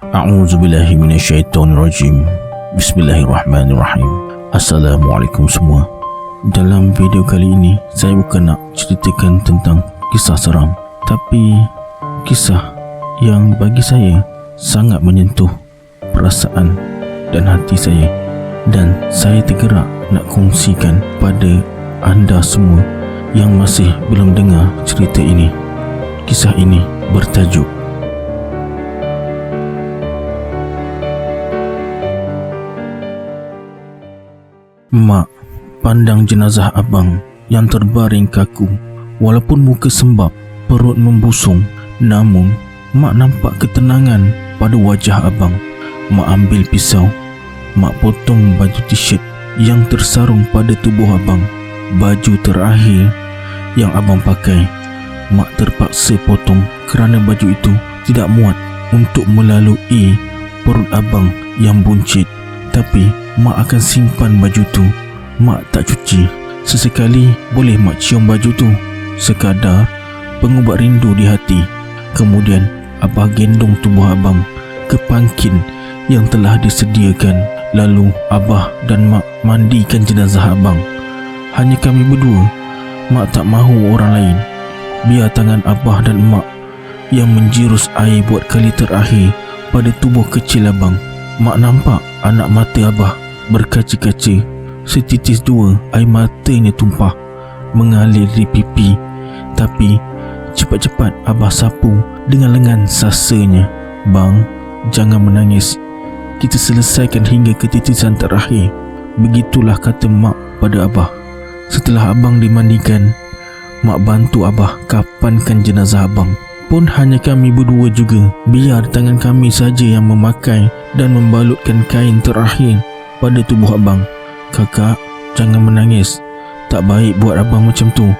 A'udzubillahi minasyaitonirrajim. Bismillahirrahmanirrahim. Assalamualaikum semua. Dalam video kali ini saya bukan nak ceritakan tentang kisah seram, tapi kisah yang bagi saya sangat menyentuh perasaan dan hati saya, dan saya tergerak nak kongsikan pada anda semua yang masih belum dengar cerita ini. Kisah ini bertajuk Mak pandang jenazah abang yang terbaring kaku. Walaupun muka sembab, perut membusung, namun mak nampak ketenangan pada wajah abang. Mak ambil pisau, mak potong baju t-shirt yang tersarung pada tubuh abang. Baju terakhir yang abang pakai, mak terpaksa potong kerana baju itu tidak muat untuk melalui perut abang yang buncit. Tapi mak akan simpan baju tu. Mak tak cuci. Sesekali boleh mak cium baju tu, sekadar pengubat rindu di hati. Kemudian abah gendong tubuh abang ke pangkin yang telah disediakan. Lalu abah dan mak mandikan jenazah abang. Hanya kami berdua. Mak tak mahu orang lain. Biar tangan abah dan mak yang menjirus air buat kali terakhir pada tubuh kecil abang. Mak nampak anak mata abah berkaca-kaca. Setitis dua air matanya tumpah mengalir di pipi. Tapi cepat-cepat abah sapu dengan lengan sasanya. Bang, jangan menangis. Kita selesaikan hingga ketitisan terakhir. Begitulah kata mak pada abah. Setelah abang dimandikan, mak bantu abah kapankan jenazah abang. Pun hanya kami berdua juga. Biar tangan kami saja yang memakai dan membalutkan kain terakhir pada tubuh abang. Kakak, jangan menangis. Tak baik buat abang macam tu.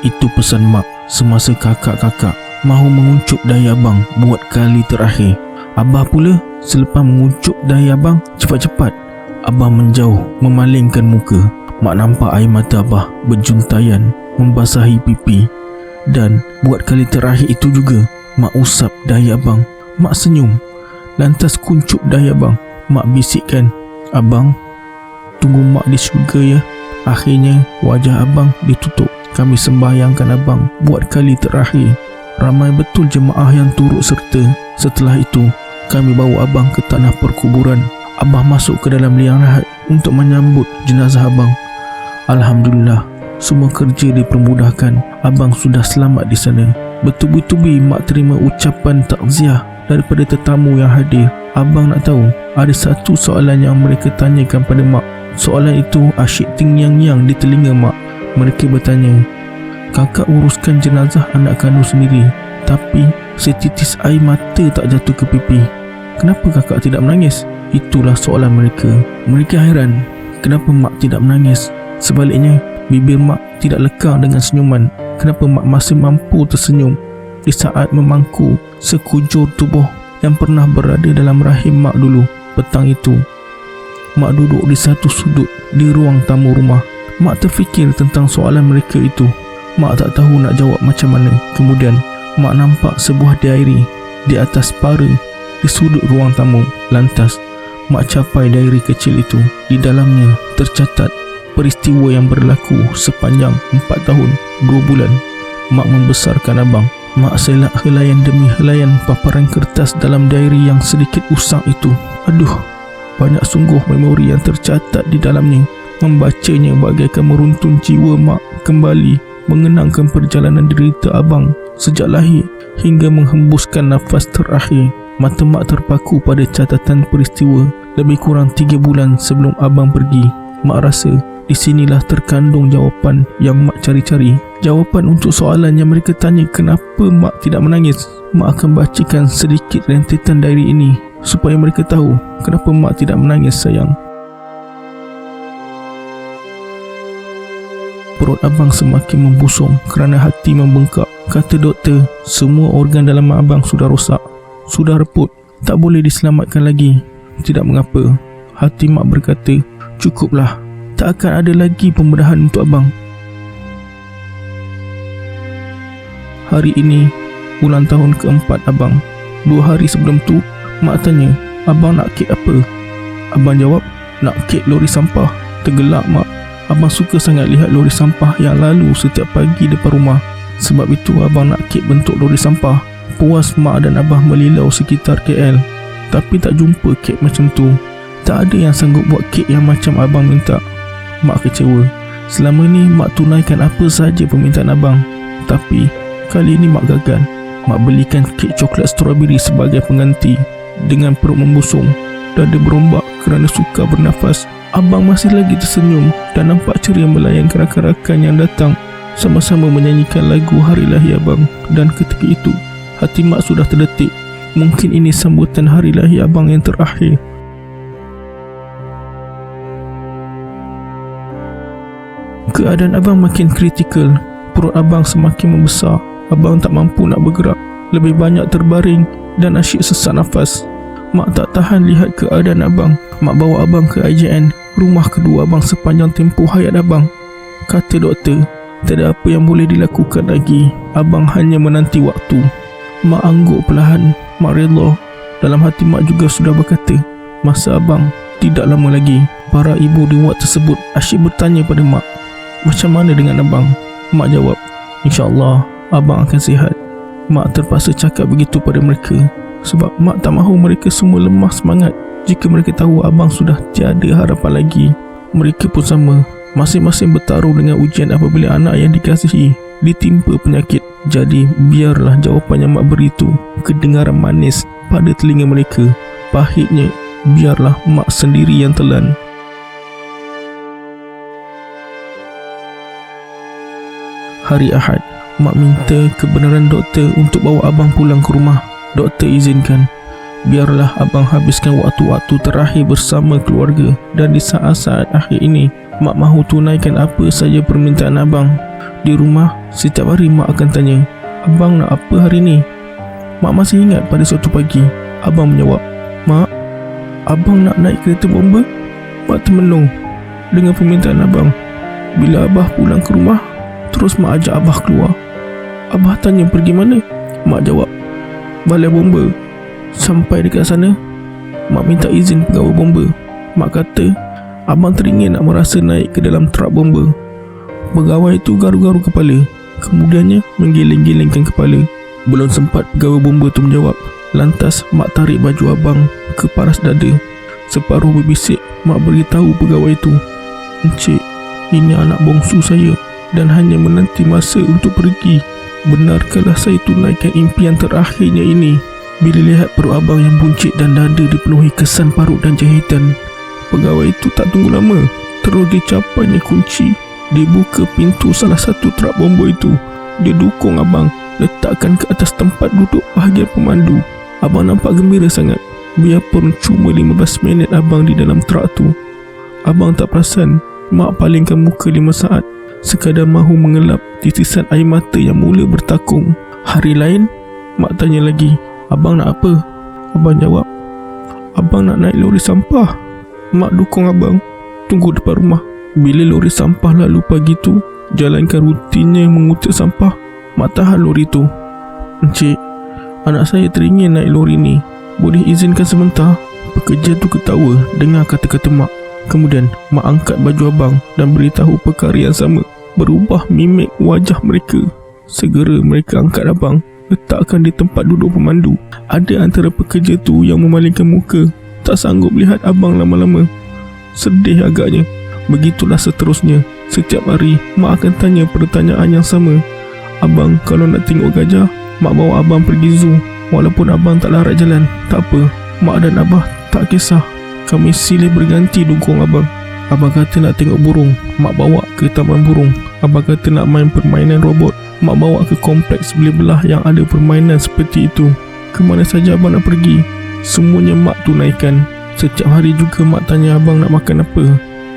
Itu pesan mak semasa kakak-kakak mahu menguncup dahi abang buat kali terakhir. Abah pula selepas menguncup dahi abang, cepat-cepat abah menjauh memalingkan muka. Mak nampak air mata abah berjuntayan membasahi pipi. Dan buat kali terakhir itu juga, mak usap dahi abang. Mak senyum, lantas kuncup dahi abang. Mak bisikkan, abang, tunggu mak di syurga ya. Akhirnya wajah abang ditutup. Kami sembahyangkan abang buat kali terakhir. Ramai betul jemaah yang turut serta. Setelah itu kami bawa abang ke tanah perkuburan. Abah masuk ke dalam liang lahat untuk menyambut jenazah abang. Alhamdulillah, semua kerja dipermudahkan. Abang sudah selamat di sana. Bertubi-tubi mak terima ucapan takziah daripada tetamu yang hadir. Abang nak tahu, ada satu soalan yang mereka tanyakan pada mak. Soalan itu asyik tingnyang-yang di telinga mak. Mereka bertanya, kakak uruskan jenazah anak kandung sendiri, tapi setitis air mata tak jatuh ke pipi. Kenapa kakak tidak menangis? Itulah soalan mereka. Mereka hairan kenapa mak tidak menangis. Sebaliknya, bibir mak tidak lekang dengan senyuman. Kenapa mak masih mampu tersenyum di saat memangku sekujur tubuh yang pernah berada dalam rahim mak dulu. Petang itu, mak duduk di satu sudut di ruang tamu rumah. Mak terfikir tentang soalan mereka itu. Mak tak tahu nak jawab macam mana. Kemudian mak nampak sebuah diary di atas para di sudut ruang tamu. Lantas mak capai diary kecil itu. Di dalamnya tercatat peristiwa yang berlaku sepanjang 4 tahun 2 bulan mak membesarkan abang. Mak selak helaian demi helaian paparan kertas dalam diary yang sedikit usang itu. Aduh, banyak sungguh memori yang tercatat di dalamnya. Membacanya bagaikan meruntun jiwa mak kembali mengenangkan perjalanan derita abang sejak lahir hingga menghembuskan nafas terakhir. Mata mak terpaku pada catatan peristiwa lebih kurang 3 bulan sebelum abang pergi. Mak rasa di sinilah terkandung jawapan yang mak cari-cari. Jawapan untuk soalan yang mereka tanya kenapa mak tidak menangis. Mak akan bacakan sedikit rentetan diary ini supaya mereka tahu kenapa mak tidak menangis, sayang. Perut abang semakin membusung kerana hati membengkak. Kata doktor, semua organ dalam mak abang sudah rosak, sudah reput, tak boleh diselamatkan lagi. Tidak mengapa, hati mak berkata, cukuplah, tak akan ada lagi pembedahan untuk abang. Hari ini ulang tahun keempat abang. 2 hari sebelum tu Mak tanya, abang nak kek apa? Abang jawab, nak kek lori sampah. Tergelak mak. Abang suka sangat lihat lori sampah yang lalu setiap pagi depan rumah. Sebab itu abang nak kek bentuk lori sampah. Puas mak dan abang melilau sekitar KL, tapi tak jumpa kek macam tu. Tak ada yang sanggup buat kek yang macam abang minta. Mak kecewa. Selama ni mak tunaikan apa sahaja permintaan abang, tapi kali ini mak gagal. Mak belikan kek coklat strawberry sebagai pengganti. Dengan perut membusung, dada berombak kerana suka bernafas, abang masih lagi tersenyum dan nampak ceria melayan rakan-rakan yang datang, sama-sama menyanyikan lagu Hari Lahir Abang. Dan ketika itu, hati mak sudah terdetik. Mungkin ini sambutan hari lahir abang yang terakhir. Keadaan abang makin kritikal. Perut abang semakin membesar. Abang tak mampu nak bergerak, lebih banyak terbaring dan asyik sesak nafas. Mak tak tahan lihat keadaan abang. Mak bawa abang ke IJN, rumah kedua abang sepanjang tempoh hayat abang. Kata doktor, tiada apa yang boleh dilakukan lagi. Abang hanya menanti waktu. Mak angguk perlahan. Mak rela. Dalam hati mak juga sudah berkata, masa abang tidak lama lagi. Para ibu di ward tersebut asyik bertanya pada mak, macam mana dengan abang? Mak jawab, InsyaAllah abang akan sihat. Mak terpaksa cakap begitu pada mereka sebab mak tak mahu mereka semua lemah semangat jika mereka tahu abang sudah tiada harapan lagi. Mereka pun sama, masing-masing bertaruh dengan ujian apabila anak yang dikasihi ditimpa penyakit. Jadi biarlah jawapan yang mak beri itu kedengaran manis pada telinga mereka. Pahitnya, biarlah mak sendiri yang telan. Hari Ahad, mak minta kebenaran doktor untuk bawa abang pulang ke rumah. Doktor izinkan. Biarlah abang habiskan waktu-waktu terakhir bersama keluarga. Dan di saat-saat akhir ini, mak mahu tunaikan apa saja permintaan abang. Di rumah, setiap hari mak akan tanya, abang nak apa hari ni? Mak masih ingat pada suatu pagi, abang menjawab, mak, abang nak naik kereta bomba? Mak termenung dengan permintaan abang. Bila abah pulang ke rumah, terus mak ajak abah keluar. Abah tanya pergi mana? Mak jawab, balai bomba. Sampai dekat sana, mak minta izin pegawai bomba. Mak kata, abang teringin nak merasa naik ke dalam truk bomba. Pegawai itu garu-garu kepala, kemudiannya menggeleng-gelengkan kepala. Belum sempat pegawai bomba itu menjawab, lantas mak tarik baju abang ke paras dada. Separuh berbisik, mak beritahu pegawai itu, Encik, ini anak bongsu saya dan hanya menanti masa untuk pergi. Benarkah saya tunaikan impian terakhirnya ini? Bila lihat perut abang yang buncit dan dada dipenuhi kesan parut dan jahitan, pegawai itu tak tunggu lama. Terus dicapainya kunci. Dia buka pintu salah satu truk bomba itu. Dia dukung abang, letakkan ke atas tempat duduk bahagian pemandu. Abang nampak gembira sangat. Biarpun cuma 15 minit abang di dalam truk tu. Abang tak perasan mak palingkan muka 5 saat, sekadar mahu mengelap titisan air mata yang mula bertakung. Hari lain, mak tanya lagi, abang nak apa? Abang jawab, abang nak naik lori sampah. Mak dukung abang, tunggu depan rumah. Bila lori sampah lalu pagi tu, jalankan rutinnya mengutip sampah, mak tahan lori tu. Encik, anak saya teringin naik lori ni, boleh izinkan sebentar? Pekerja tu ketawa dengar kata-kata mak. Kemudian mak angkat baju abang dan beritahu perkara yang sama. Berubah mimik wajah mereka. Segera mereka angkat abang, letakkan di tempat duduk pemandu. Ada antara pekerja tu yang memalingkan muka, tak sanggup lihat abang lama-lama. Sedih agaknya. Begitulah seterusnya. Setiap hari mak akan tanya pertanyaan yang sama. Abang kalau nak tengok gajah, mak bawa abang pergi zoo. Walaupun abang tak larat jalan, tak apa, mak dan abah tak kisah. Kami silih berganti dukung abang. Abang kata nak tengok burung, mak bawa ke taman burung. Abang kata nak main permainan robot, mak bawa ke kompleks belah-belah yang ada permainan seperti itu. Kemana saja abang nak pergi, semuanya mak tunaikan. Setiap hari juga mak tanya abang nak makan apa.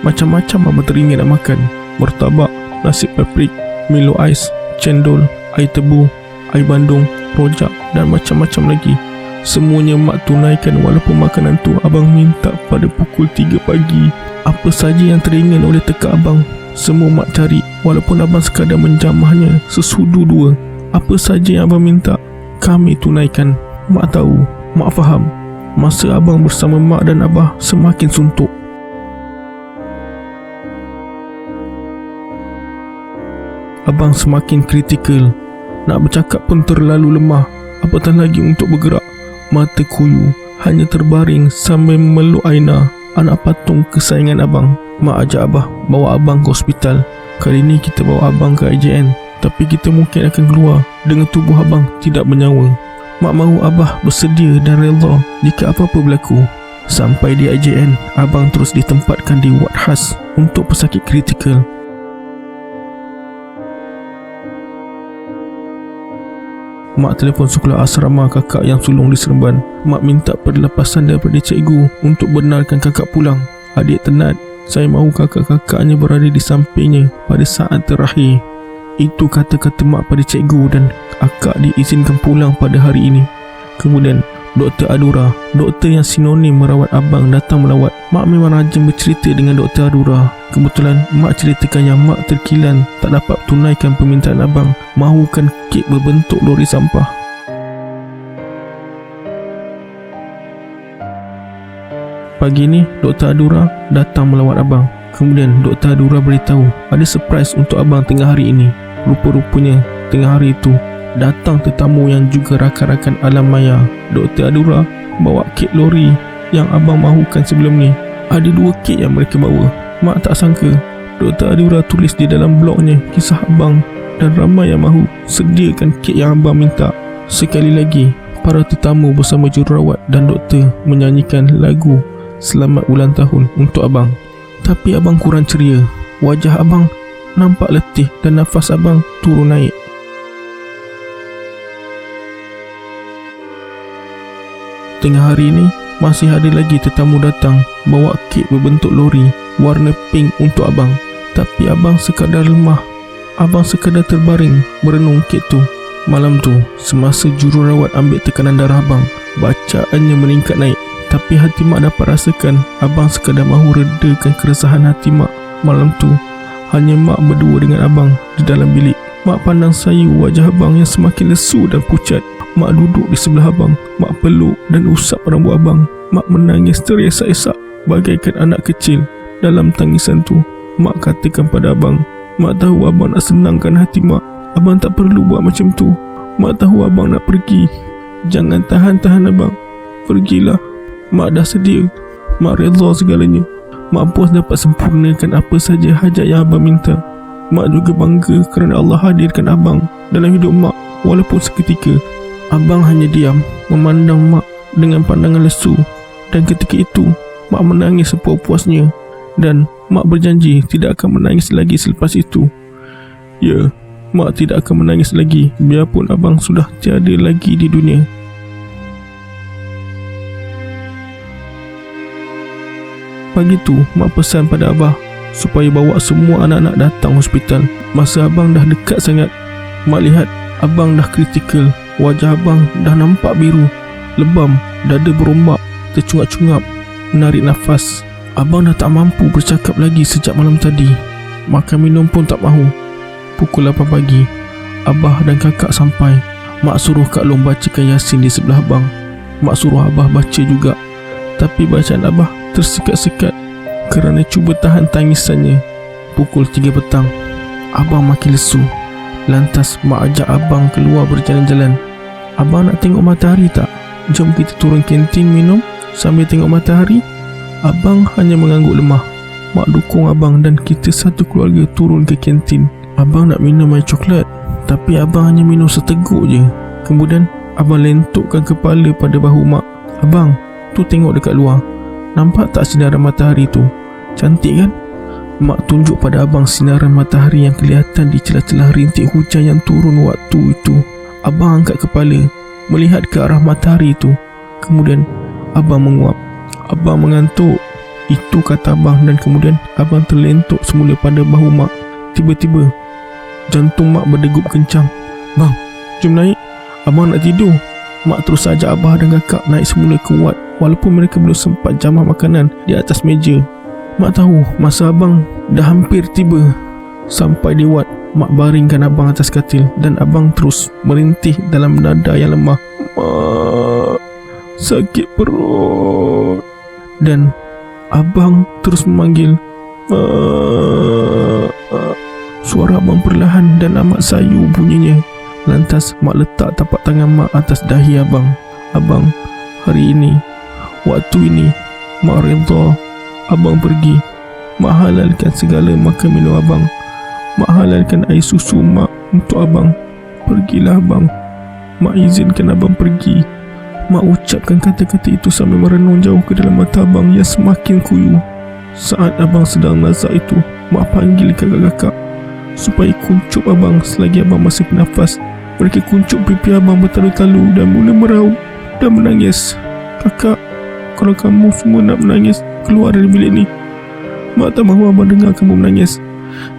Macam-macam abang teringin nak makan. Martabak, nasi paprik, Milo ais, cendol, air tebu, air bandung, rojak dan macam-macam lagi. Semuanya mak tunaikan walaupun makanan tu abang minta pada pukul 3 pagi. Apa saja yang teringin oleh tekak abang, semua mak cari walaupun abang sekadar menjamahnya sesudu 2. Apa saja yang abang minta, kami tunaikan. Mak tahu, mak faham. Masa abang bersama mak dan abah semakin suntuk. Abang semakin kritikal. Nak bercakap pun terlalu lemah, apatah lagi untuk bergerak. Mata kuyu, hanya terbaring sambil memeluk Aina, anak patung kesayangan abang. Mak ajak abah bawa abang ke hospital. Kali ni kita bawa abang ke IJN, tapi kita mungkin akan keluar dengan tubuh abang tidak bernyawa. Mak mahu abah bersedia dan rela jika apa-apa berlaku. Sampai di IJN, abang terus ditempatkan di ward khas untuk pesakit kritikal. Mak telefon sekolah asrama kakak yang sulung di Seremban. Mak minta perlepasan daripada cikgu untuk benarkan kakak pulang. Adik tenat, saya mahu kakak-kakaknya berada di sampingnya pada saat terakhir. Itu kata-kata mak pada cikgu dan akak diizinkan pulang pada hari ini. Kemudian Dr. Adura, doktor yang sinonim merawat abang, datang melawat. Mak memang rajin bercerita dengan Dr. Adura. Kebetulan mak ceritakan yang mak terkilan tak dapat tunaikan permintaan abang, mahukan kek berbentuk lori sampah. Pagi ni Dr. Adura datang melawat abang. Kemudian Dr. Adura beritahu ada surprise untuk abang tengah hari ini. Rupa-rupanya tengah hari itu datang tetamu yang juga rakan-rakan alam maya. Dr. Adura bawa kek lori yang abang mahukan sebelum ni. Ada 2 kek yang mereka bawa. Mak tak sangka Dr. Adura tulis di dalam blognya kisah abang dan ramai yang mahu sediakan kek yang abang minta. Sekali lagi, para tetamu bersama jururawat dan doktor menyanyikan lagu Selamat Ulang Tahun untuk abang. Tapi abang kurang ceria. Wajah abang nampak letih dan nafas abang turun naik. Tengah hari ini masih ada lagi tetamu datang bawa kek berbentuk lori warna pink untuk abang. Tapi abang sekadar lemah. Abang sekadar terbaring merenung kek tu. Malam tu, semasa jururawat ambil tekanan darah abang, bacaannya meningkat naik. Tapi hati mak dapat rasakan abang sekadar mahu redakan keresahan hati mak. Malam tu, hanya mak berdua dengan abang di dalam bilik. Mak pandang sayu wajah abang yang semakin lesu dan pucat. Mak duduk di sebelah abang. Mak peluk dan usap rambut abang. Mak menangis terisak-isak bagaikan anak kecil. Dalam tangisan tu, mak katakan pada abang, mak tahu abang nak senangkan hati mak. Abang tak perlu buat macam tu. Mak tahu abang nak pergi. Jangan tahan-tahan abang. Pergilah. Mak dah sedia. Mak rela segalanya. Mak puas dapat sempurnakan apa saja hajat yang abang minta. Mak juga bangga kerana Allah hadirkan abang dalam hidup mak walaupun seketika. Abang hanya diam memandang mak dengan pandangan lesu. Dan ketika itu, mak menangis sepuas-puasnya. Dan mak berjanji tidak akan menangis lagi selepas itu. Ya, mak tidak akan menangis lagi biarpun abang sudah tiada lagi di dunia. Pagi tu, mak pesan pada abah supaya bawa semua anak-anak datang hospital. Masa abang dah dekat sangat, mak lihat abang dah kritikal. Wajah abang dah nampak biru, lebam, dada berombak, tercungap-cungap, menarik nafas. Abang dah tak mampu bercakap lagi sejak malam tadi. Makan minum pun tak mahu. Pukul 8 pagi, abah dan kakak sampai. Mak suruh Kak Long bacakan Yasin di sebelah abang. Mak suruh abah baca juga. Tapi bacaan abah tersekat-sekat kerana cuba tahan tangisannya. Pukul 3 petang, abang makin lesu. Lantas mak ajak abang keluar berjalan-jalan. Abang nak tengok matahari tak? Jom kita turun kantin minum sambil tengok matahari. Abang hanya mengangguk lemah. Mak dukung abang dan kita satu keluarga turun ke kantin. Abang nak minum air coklat, tapi abang hanya minum seteguk je. Kemudian abang lentukkan kepala pada bahu mak. Abang, tu tengok dekat luar. Nampak tak sinaran matahari tu? Cantik kan? Mak tunjuk pada abang sinaran matahari yang kelihatan di celah-celah rintik hujan yang turun waktu itu. Abang angkat kepala, melihat ke arah matahari itu. Kemudian abang menguap. Abang mengantuk. Itu kata abang dan kemudian abang terlentuk semula pada bahu mak. Tiba-tiba, jantung mak berdegup kencang. Bang, jom naik. Abang nak tidur. Mak terus ajak abah dan kakak naik semula ke wad walaupun mereka belum sempat jamah makanan di atas meja. Mak tahu masa abang dah hampir tiba. Sampai di wad, mak baringkan abang atas katil dan abang terus merintih dalam nada yang lemah. Mak. sakit perut. Dan abang terus memanggil, Mak. Suara abang perlahan dan amat sayu bunyinya. Lantas mak letak tapak tangan mak atas dahi abang. Abang, hari ini, waktu ini, mak redha abang pergi. Mak halalkan segala makan minum abang. Mak halalkan air susu mak untuk abang. Pergilah abang. Mak izinkan abang pergi. Mak ucapkan kata-kata itu sambil merenung jauh ke dalam mata abang yang semakin kuyu. Saat abang sedang nazak itu, mak panggil kakak-kakak supaya kuncup abang selagi abang masih bernafas. Mereka kuncup pipi abang bertalu-talu dan mula meraup dan menangis. Kakak, kalau kamu semua nak menangis, keluar dari bilik ni. Mak tak mahu abang dengar kamu menangis.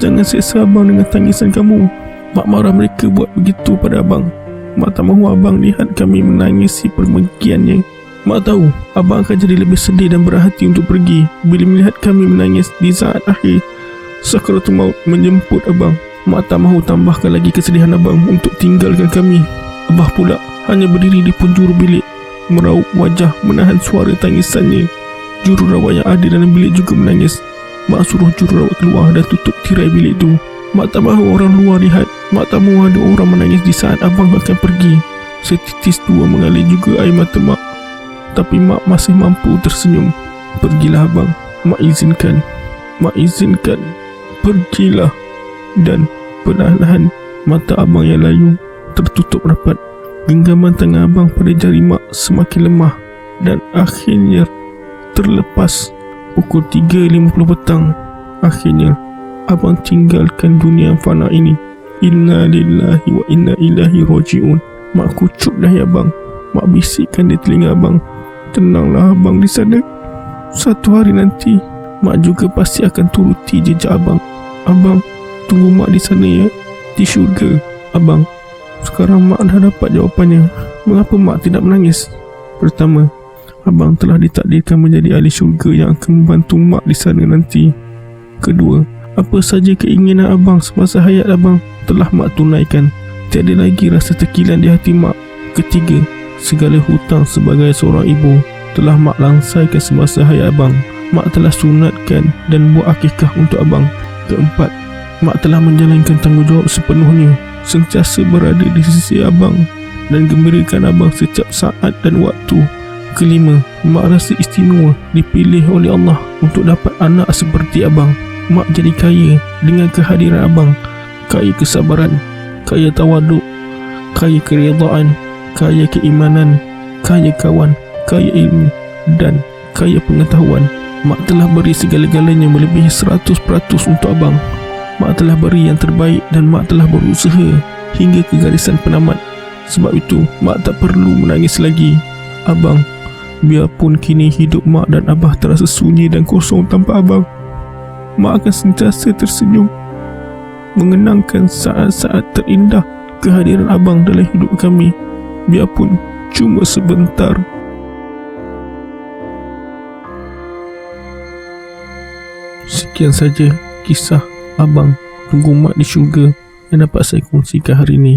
Jangan seksa abang dengan tangisan kamu. Mak marah mereka buat begitu pada abang. Mak tak mahu abang lihat kami menangisi permergiannya. Mak tahu abang akan jadi lebih sedih dan berat hati untuk pergi bila melihat kami menangis di saat akhir sakaratul maut menjemput abang. Mak tak mahu tambahkan lagi kesedihan abang untuk tinggalkan kami. Abah pula hanya berdiri di penjuru bilik, meraup wajah menahan suara tangisannya. Jururawat yang ada dalam bilik juga menangis. Mak suruh jururawat keluar dan tutup tirai bilik itu. Mak tak mahu orang luar lihat. Mak tak mahu ada orang menangis di saat abang akan pergi. Setitis dua mengalir juga air mata mak. Tapi mak masih mampu tersenyum. Pergilah abang. Mak izinkan. Mak izinkan. Pergilah. Dan perlahan-lahan mata abang yang layu tertutup rapat. Genggaman tangan abang pada jari mak semakin lemah dan akhirnya terlepas. Pukul 3.50 petang, akhirnya abang tinggalkan dunia yang fana ini. Inna lillahi wa inna ilaihi raji'un. Mak kucup dahi abang. Mak bisikkan di telinga abang, tenanglah abang di sana. Satu hari nanti mak juga pasti akan turuti jejak abang. Abang tunggu mak di sana ya, di syurga. Abang, sekarang mak dah dapat jawapannya. Mengapa mak tidak menangis? Pertama, abang telah ditakdirkan menjadi ahli syurga yang akan membantu mak di sana nanti. Kedua, apa saja keinginan abang semasa hayat abang telah mak tunaikan. Tiada lagi rasa terkilan di hati mak. Ketiga, segala hutang sebagai seorang ibu telah mak langsaikan semasa hayat abang. Mak telah sunatkan dan buat akikah untuk abang. Keempat, mak telah menjalankan tanggungjawab sepenuhnya, sentiasa berada di sisi abang dan gembirakan abang setiap saat dan waktu. Kelima, mak rasa istimewa dipilih oleh Allah untuk dapat anak seperti abang. Mak jadi kaya dengan kehadiran abang. Kaya kesabaran, kaya tawaduk, kaya keredaan, kaya keimanan, kaya kawan, kaya ilmu dan kaya pengetahuan. Mak telah beri segala-galanya melebihi 100% untuk abang. Mak telah beri yang terbaik dan mak telah berusaha hingga ke garisan penamat. Sebab itu, mak tak perlu menangis lagi. Abang, biarpun kini hidup mak dan abah terasa sunyi dan kosong tanpa abang, mak akan sentiasa tersenyum mengenangkan saat-saat terindah kehadiran abang dalam hidup kami, biarpun cuma sebentar. Sekian saja kisah abang tunggu mak di syurga yang dapat saya kongsikan hari ini.